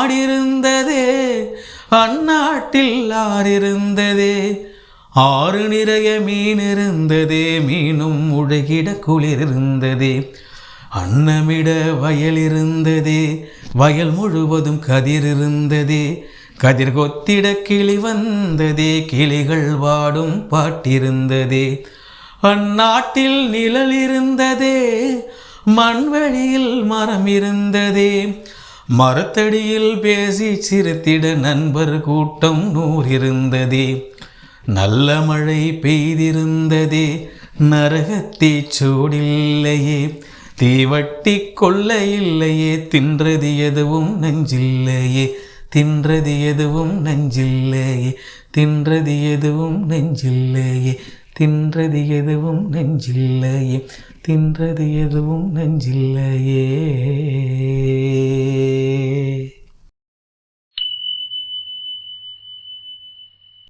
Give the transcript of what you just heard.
நாடிருந்ததே அந்நாட்டில் ஆறிருந்ததே ஆறு நிறைய மீன் இருந்ததே மீனும் முழுகிட குளிர் இருந்ததே அன்னமிட வயல் இருந்ததே வயல் முழுவதும் கதிர் இருந்ததே கதிர் கொத்திட கிளி வந்ததே கிளிகள் வாடும் பாட்டிருந்ததே அந்நாட்டில் நிழல் இருந்ததே மண்வெளியில் மரம் இருந்ததே மரத்தடியில் பேசி சிரித்திட நண்பர் கூட்டம் 100 இருந்ததே நல்ல மழை பெய்திருந்ததே நரகத்தீ சூடில்லையே தீவட்டி கொள்ள இல்லையே தின்றது எதுவும் நெஞ்சில்லையே தின்றது எதுவும் நெஞ்சில்லையே தின்றது எதுவும் நெஞ்சில்லையே தின்றது எதுவும் நெஞ்சில்லையே தின்றது எதுவும் நெஞ்சில்லையே